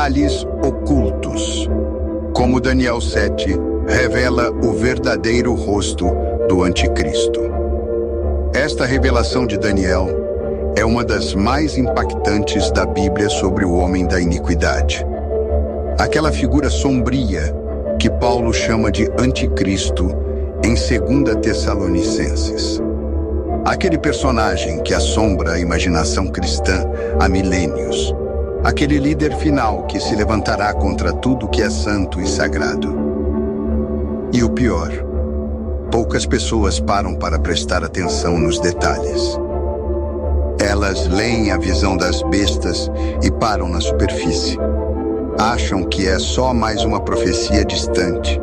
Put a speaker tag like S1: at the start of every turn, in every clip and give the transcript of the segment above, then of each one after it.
S1: detalhes ocultos, como Daniel 7 revela o verdadeiro rosto do Anticristo. Esta revelação de Daniel é uma das mais impactantes da Bíblia sobre o homem da iniquidade. Aquela figura sombria que Paulo chama de Anticristo em 2 Tessalonicenses. Aquele personagem que assombra a imaginação cristã há milênios. Aquele líder final que se levantará contra tudo que é santo e sagrado. E o pior, poucas pessoas param para prestar atenção nos detalhes. Elas leem a visão das bestas e param na superfície. Acham que é só mais uma profecia distante,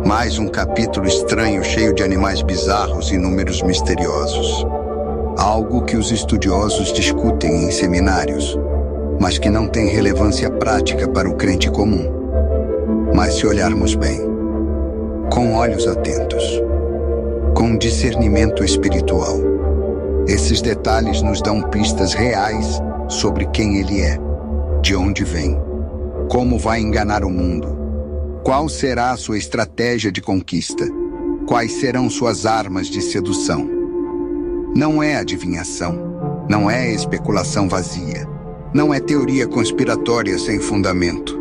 S1: mais um capítulo estranho cheio de animais bizarros e números misteriosos. Algo que os estudiosos discutem em seminários, mas que não tem relevância prática para o crente comum. Mas se olharmos bem, com olhos atentos, com discernimento espiritual, esses detalhes nos dão pistas reais sobre quem ele é, de onde vem, como vai enganar o mundo, qual será a sua estratégia de conquista, quais serão suas armas de sedução. Não é adivinhação, não é especulação vazia, não é teoria conspiratória sem fundamento.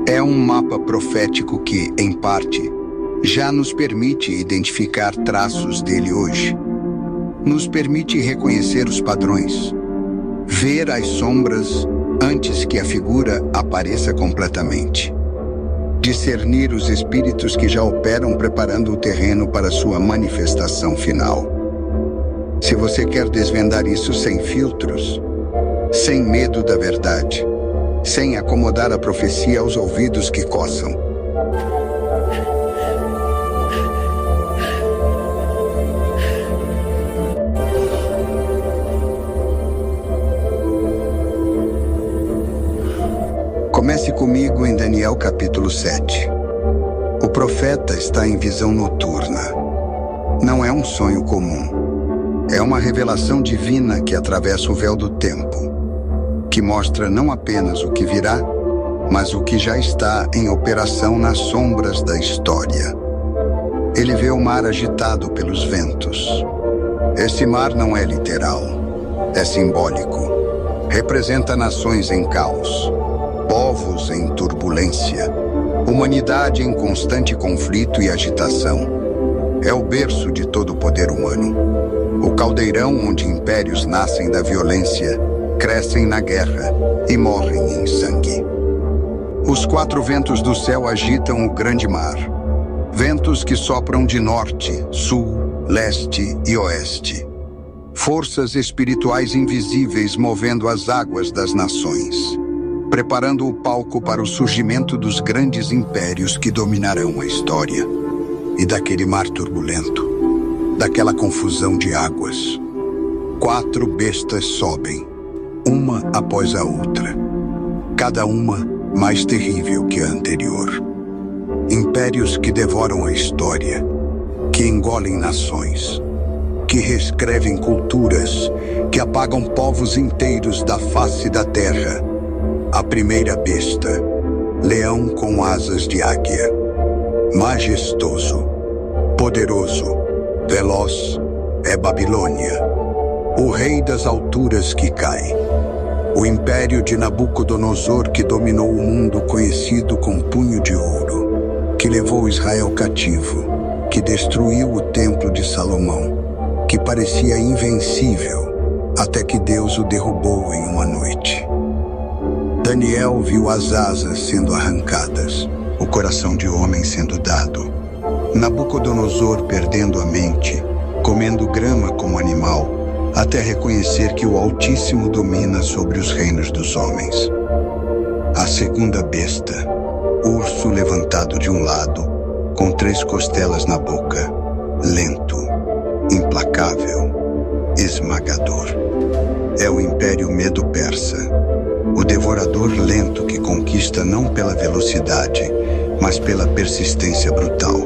S1: É um mapa profético que, em parte, já nos permite identificar traços dele hoje. Nos permite reconhecer os padrões, ver as sombras antes que a figura apareça completamente. Discernir os espíritos que já operam preparando o terreno para sua manifestação final. Se você quer desvendar isso sem filtros, sem medo da verdade, sem acomodar a profecia aos ouvidos que coçam, comece comigo em Daniel capítulo 7. O profeta está em visão noturna. Não é um sonho comum. É uma revelação divina que atravessa o véu do tempo, que mostra não apenas o que virá, mas o que já está em operação nas sombras da história. Ele vê o mar agitado pelos ventos. Esse mar não é literal, é simbólico. Representa nações em caos, povos em turbulência, humanidade em constante conflito e agitação. É o berço de todo o poder humano. O caldeirão onde impérios nascem da violência, crescem na guerra e morrem em sangue. Os 4 ventos do céu agitam o grande mar. Ventos que sopram de norte, sul, leste e oeste. Forças espirituais invisíveis movendo as águas das nações, preparando o palco para o surgimento dos grandes impérios que dominarão a história. E daquele mar turbulento, daquela confusão de águas, 4 bestas sobem, uma após a outra, cada uma mais terrível que a anterior. Impérios que devoram a história, que engolem nações, que reescrevem culturas, que apagam povos inteiros da face da terra. A primeira besta, leão com asas de águia, majestoso, poderoso, veloz, é Babilônia, o rei das alturas que cai. O império de Nabucodonosor que dominou o mundo conhecido com punho de ouro, que levou Israel cativo, que destruiu o templo de Salomão, que parecia invencível, até que Deus o derrubou em uma noite. Daniel viu as asas sendo arrancadas, o coração de homem sendo dado. Nabucodonosor perdendo a mente, comendo grama como animal, até reconhecer que o Altíssimo domina sobre os reinos dos homens. A segunda besta, urso levantado de um lado, com 3 costelas na boca, lento, implacável, esmagador. É o Império Medo-Persa, o devorador lento que conquista não pela velocidade, mas pela persistência brutal.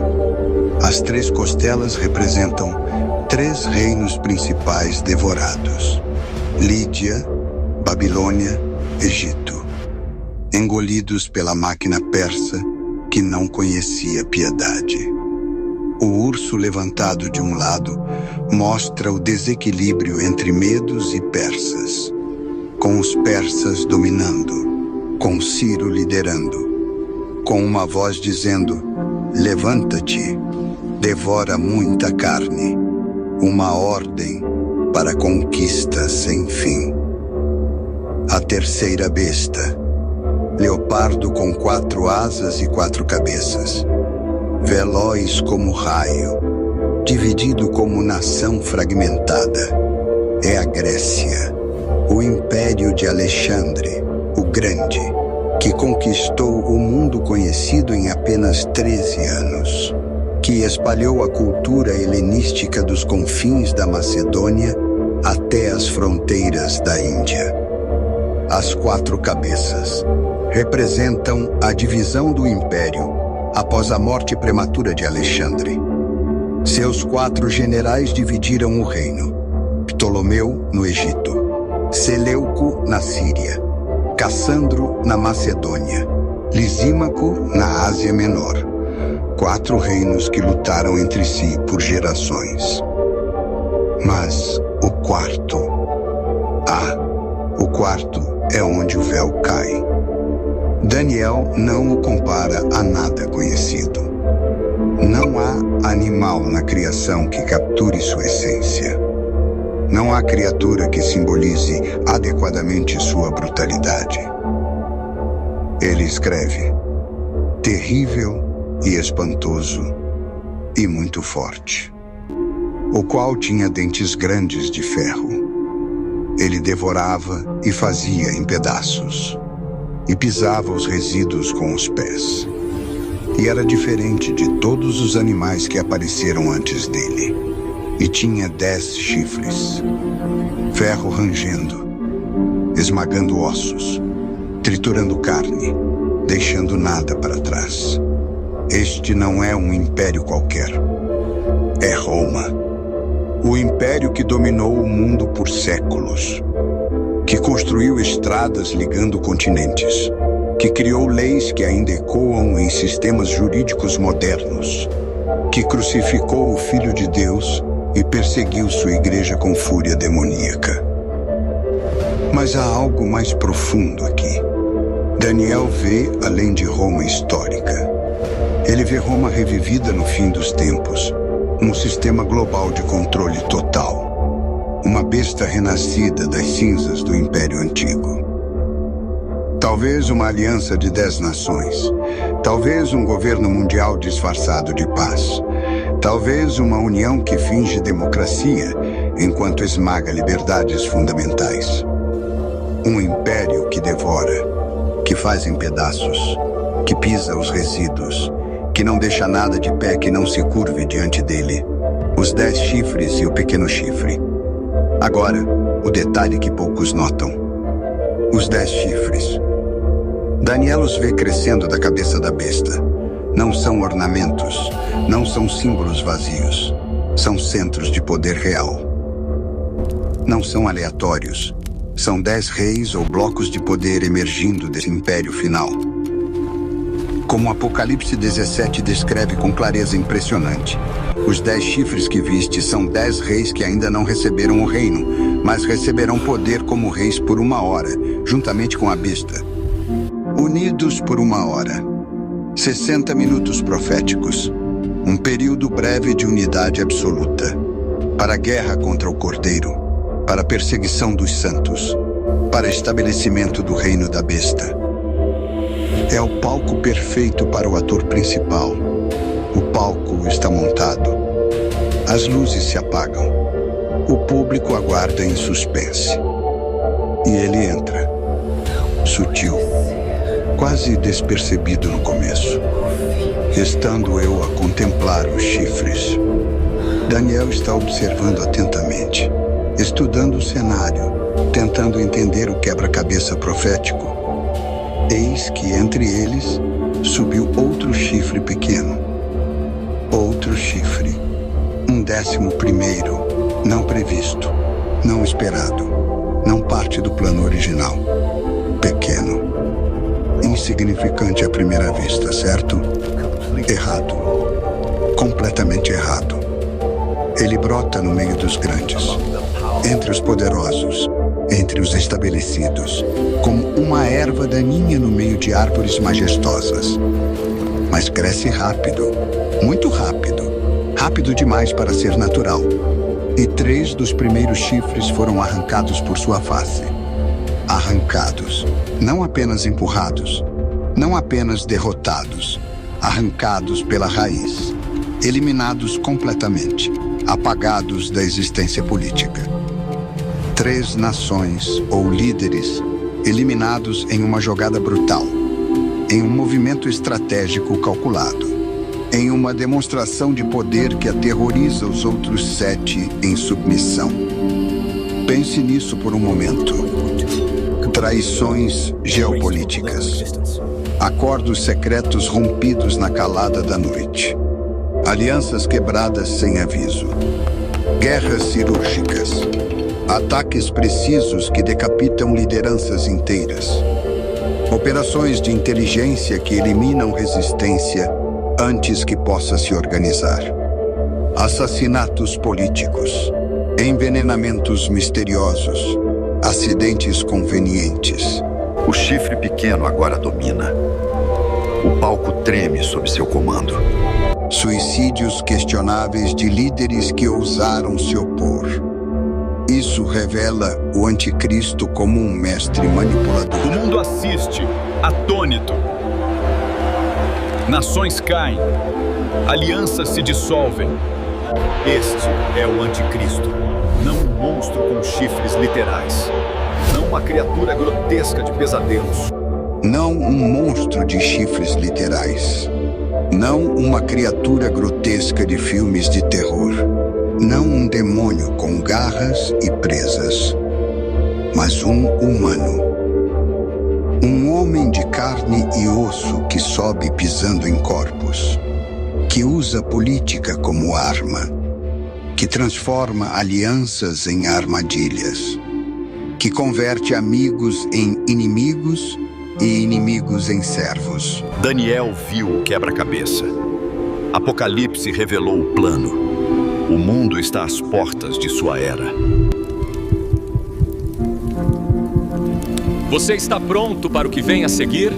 S1: As 3 costelas representam 3 reinos principais devorados: Lídia, Babilônia, Egito. engolidos pela máquina persa que não conhecia piedade. O urso levantado de um lado mostra o desequilíbrio entre medos e persas, com os persas dominando, com Ciro liderando, com uma voz dizendo: levanta-te, devora muita carne, uma ordem para conquista sem fim. A terceira besta, leopardo com 4 asas e 4 cabeças, veloz como raio, dividido como nação fragmentada, é a Grécia, o império de Alexandre, o Grande, que conquistou o mundo conhecido em apenas 13 anos, que espalhou a cultura helenística dos confins da Macedônia até as fronteiras da Índia. As 4 cabeças representam a divisão do império após a morte prematura de Alexandre. Seus 4 generais dividiram o reino: Ptolomeu no Egito, Seleuco na Síria, Cassandro na Macedônia, Lisímaco na Ásia Menor. 4 reinos que lutaram entre si por gerações. Mas o quarto é onde o véu cai. Daniel não o compara a nada conhecido. Não há animal na criação que capture sua essência. Não há criatura que simbolize adequadamente sua brutalidade. Ele escreve: terrível e espantoso e muito forte, o qual tinha dentes grandes de ferro. Ele devorava e fazia em pedaços, e pisava os resíduos com os pés. E era diferente de todos os animais que apareceram antes dele. E tinha 10 chifres, ferro rangendo, esmagando ossos, triturando carne, deixando nada para trás. Este não é um império qualquer. É Roma. O império que dominou o mundo por séculos, que construiu estradas ligando continentes, que criou leis que ainda ecoam em sistemas jurídicos modernos, que crucificou o Filho de Deus e perseguiu sua igreja com fúria demoníaca. Mas há algo mais profundo aqui. Daniel vê além de Roma histórica. Ele vê Roma revivida no fim dos tempos, um sistema global de controle total, uma besta renascida das cinzas do Império Antigo. Talvez uma aliança de 10 nações, talvez um governo mundial disfarçado de paz, talvez uma união que finge democracia enquanto esmaga liberdades fundamentais. Um império que devora, que faz em pedaços, que pisa os resíduos, que não deixa nada de pé que não se curve diante dele. Os 10 chifres e o pequeno chifre. Agora, o detalhe que poucos notam. Os 10 chifres. Daniel os vê crescendo da cabeça da besta. Não são ornamentos, não são símbolos vazios. São centros de poder real. Não são aleatórios. São 10 reis ou blocos de poder emergindo desse império final. Como Apocalipse 17 descreve com clareza impressionante, os 10 chifres que viste são 10 reis que ainda não receberam o reino, mas receberão poder como reis por 1 hora, juntamente com a besta. Unidos por 1 hora. 60 minutos proféticos. Um período breve de unidade absoluta. Para a guerra contra o Cordeiro. Para a perseguição dos santos. Para estabelecimento do reino da besta. É o palco perfeito para o ator principal. O palco está montado. As luzes se apagam. O público aguarda em suspense. E ele entra. Sutil. Quase despercebido no começo. Estando eu a contemplar os chifres. Daniel está observando atentamente. Estudando o cenário. Tentando entender o quebra-cabeça profético. Eis que entre eles subiu outro chifre pequeno. Outro chifre. Um 11º, não previsto, não esperado, não parte do plano original. Pequeno. insignificante à primeira vista, certo? Errado. Completamente errado. Ele brota no meio dos grandes, entre os poderosos, entre os estabelecidos, como uma erva daninha no meio de árvores majestosas. Mas cresce rápido, muito rápido, rápido demais para ser natural. E 3 dos primeiros chifres foram arrancados por sua face. Arrancados, não apenas empurrados, não apenas derrotados, arrancados pela raiz, eliminados completamente, apagados da existência política. 3 nações ou líderes eliminados em uma jogada brutal, em um movimento estratégico calculado, em uma demonstração de poder que aterroriza os outros 7 em submissão. Pense nisso por um momento. Traições geopolíticas. Acordos secretos rompidos na calada da noite. Alianças quebradas sem aviso. Guerras cirúrgicas. Ataques precisos que decapitam lideranças inteiras. Operações de inteligência que eliminam resistência antes que possa se organizar. Assassinatos políticos. Envenenamentos misteriosos. Acidentes convenientes.
S2: O chifre pequeno agora domina. O palco treme sob seu comando.
S1: Suicídios questionáveis de líderes que ousaram se opor. Isso revela o anticristo como um mestre manipulador.
S3: O mundo assiste, atônito. Nações caem, alianças se dissolvem. Este é o anticristo, não um monstro com chifres literais, não uma criatura grotesca de pesadelos.
S1: Não um monstro de chifres literais. Não uma criatura grotesca de filmes de terror. Não um demônio com garras e presas, mas um humano. Um homem de carne e osso que sobe pisando em corpos, que usa política como arma, que transforma alianças em armadilhas, que converte amigos em inimigos e inimigos em servos.
S2: Daniel viu o quebra-cabeça. Apocalipse revelou o plano. O mundo está às portas de sua era.
S4: Você está pronto para o que vem a seguir?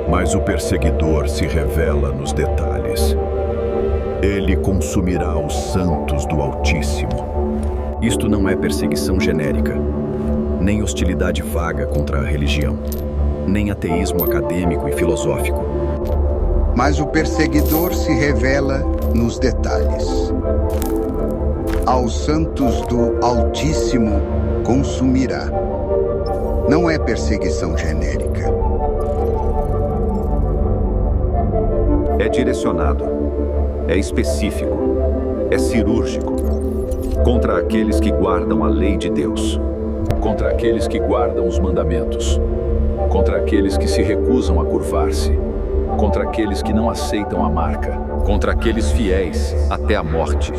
S2: Mas o perseguidor se revela nos detalhes. Ele consumirá os santos do Altíssimo.
S5: Isto não é perseguição genérica, nem hostilidade vaga contra a religião, nem ateísmo acadêmico e filosófico.
S1: Mas o perseguidor se revela nos detalhes. Aos santos do Altíssimo consumirá. Não é perseguição genérica.
S2: É direcionado, é específico, é cirúrgico. Contra aqueles que guardam a lei de Deus.
S3: Contra aqueles que guardam os mandamentos. Contra aqueles que se recusam a curvar-se. Contra aqueles que não aceitam a marca.
S4: Contra aqueles fiéis até a morte.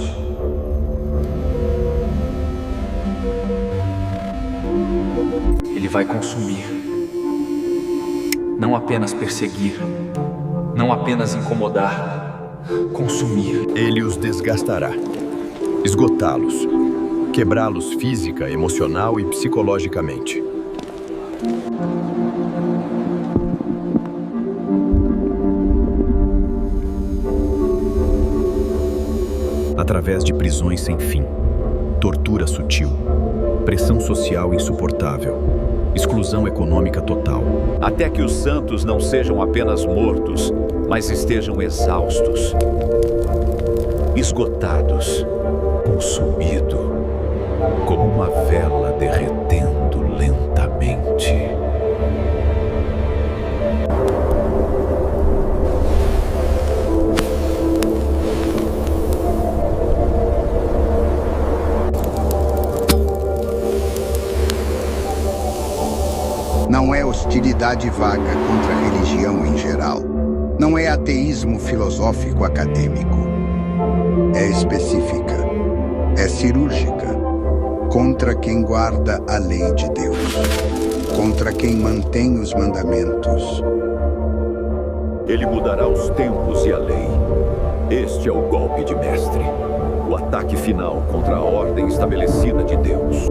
S6: Ele vai consumir. Não apenas perseguir. Não apenas incomodar. Consumir.
S5: Ele os desgastará, esgotá-los, quebrá-los física, emocional e psicologicamente. Através de prisões sem fim, tortura sutil, pressão social insuportável, exclusão econômica total.
S2: Até que os santos não sejam apenas mortos, mas estejam exaustos, esgotados, consumidos, como uma vela derretendo
S3: lentamente.
S1: Não é hostilidade vaga contra a religião em geral. Não é ateísmo filosófico acadêmico. É específica. É cirúrgica. Contra quem guarda a lei de Deus. Contra quem mantém os mandamentos.
S2: Ele mudará os tempos e a lei. Este é o golpe de mestre. O ataque final contra a ordem estabelecida de Deus.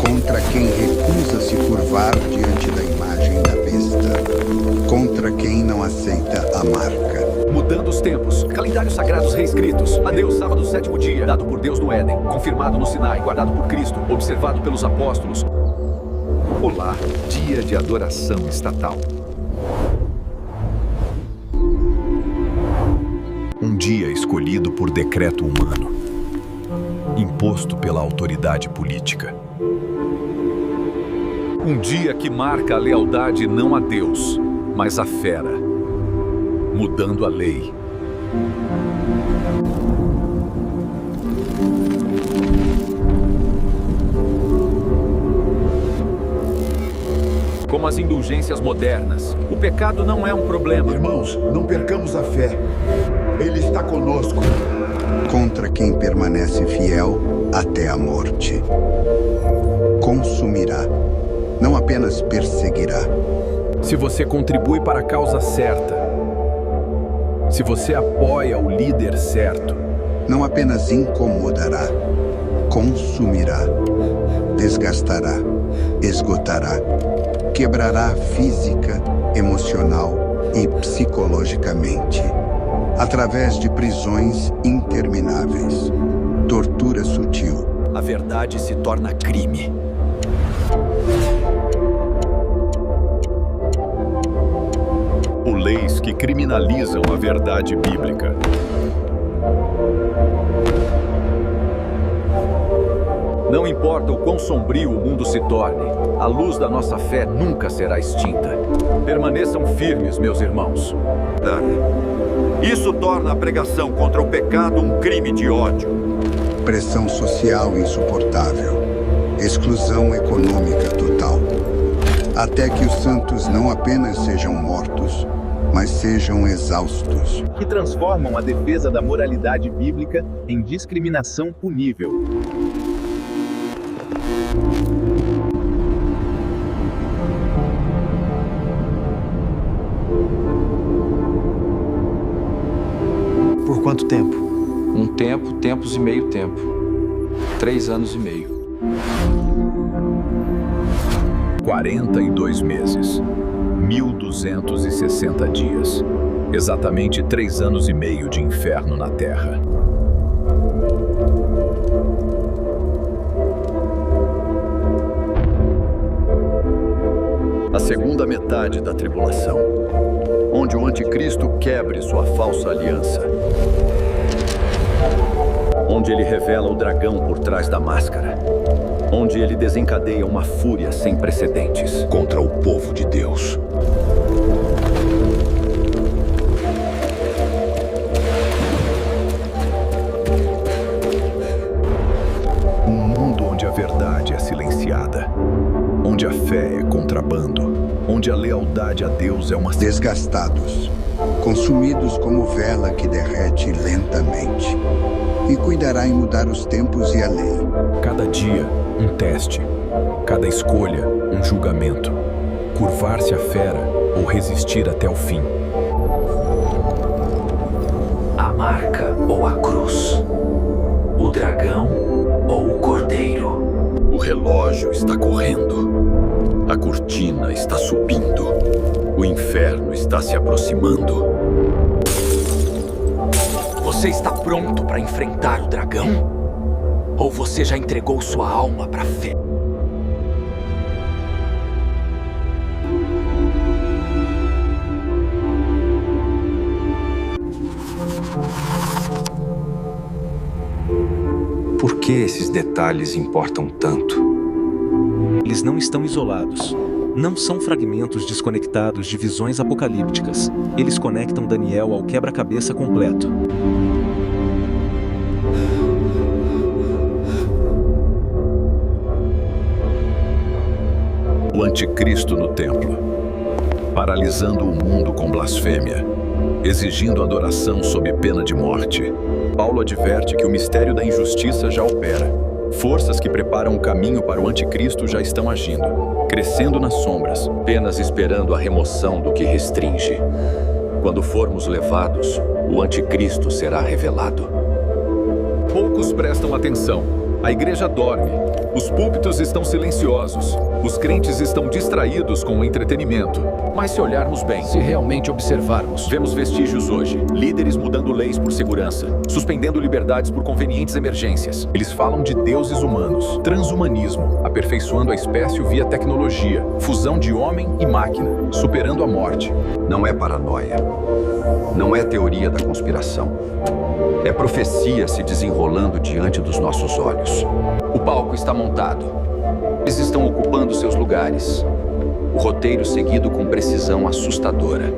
S1: Contra quem recusa se curvar diante da imagem da besta. Contra quem não aceita a marca.
S3: Mudando os tempos, calendários sagrados reescritos. Adeus, sábado, 7º dia, dado por Deus no Éden, confirmado no Sinai, guardado por Cristo, observado pelos apóstolos.
S2: Olá, dia de adoração estatal.
S5: Um dia escolhido por decreto humano, imposto pela autoridade política.
S2: Um dia que marca a lealdade não a Deus, mas à fera, mudando a lei. Como as indulgências modernas, o pecado não é um problema.
S7: Irmãos, não percamos a fé. Ele está conosco.
S1: Contra quem permanece fiel até a morte. Consumirá. Não apenas perseguirá.
S5: Se você contribui para a causa certa, se você apoia o líder certo,
S1: Não apenas incomodará, consumirá, desgastará, esgotará, quebrará física, emocional e psicologicamente, através de prisões intermináveis, tortura sutil.
S3: A verdade se torna crime.
S2: Ou leis que criminalizam a verdade bíblica. Não importa o quão sombrio o mundo se torne, a luz da nossa fé nunca será extinta. Permaneçam firmes, meus irmãos. Isso torna a pregação contra o pecado um crime de ódio.
S1: Pressão social insuportável, exclusão econômica total, até que os santos não apenas sejam mortos, mas sejam exaustos.
S8: Que transformam a defesa da moralidade bíblica em discriminação punível.
S9: Por quanto tempo?
S6: Um tempo, tempos e meio tempo. 3 anos e meio.
S5: 42 meses, 1260 dias, exatamente 3 anos e meio de inferno na Terra.
S2: A segunda metade da tribulação, onde o anticristo quebre sua falsa aliança. Onde ele revela o dragão por trás da máscara. Onde ele desencadeia uma fúria sem precedentes contra o povo de Deus.
S5: Um mundo onde a verdade é silenciada, onde a fé é contrabando, onde a lealdade a Deus é uma...
S1: Desgastados, consumidos como vela que derrete lentamente, e cuidará em mudar os tempos e a lei.
S5: Cada dia, um teste. Cada escolha, um julgamento. Curvar-se à fera ou resistir até o fim.
S6: A marca ou a cruz. O dragão ou o cordeiro.
S2: O relógio está correndo. A cortina está subindo. O inferno está se aproximando.
S6: Você está pronto para enfrentar o dragão? Ou você já entregou sua alma para a fé?
S9: Por que esses detalhes importam tanto? Eles
S10: Eles não estão isolados. Não são fragmentos desconectados de visões apocalípticas. Eles conectam Daniel ao quebra-cabeça completo.
S3: O anticristo no templo, paralisando o mundo com blasfêmia, exigindo adoração sob pena de morte. Paulo adverte que o mistério da injustiça já opera. Forças que preparam o caminho para o anticristo já estão agindo, crescendo nas sombras,
S4: apenas esperando a remoção do que restringe. Quando formos levados, o anticristo será revelado.
S2: Poucos prestam atenção. A igreja dorme. Os púlpitos estão silenciosos. Os crentes estão distraídos com o entretenimento.
S6: Mas se olharmos bem, se realmente observarmos,
S2: Vemos vestígios hoje. Líderes mudando leis por segurança. Suspendendo liberdades por convenientes emergências.
S3: eles falam de deuses humanos, transhumanismo, aperfeiçoando a espécie via tecnologia, fusão de homem e máquina, superando a morte.
S11: Não é paranoia. Não é teoria da conspiração. É profecia se desenrolando diante dos nossos olhos.
S6: o palco está montado. Eles estão ocupando seus lugares. O roteiro seguido com precisão assustadora.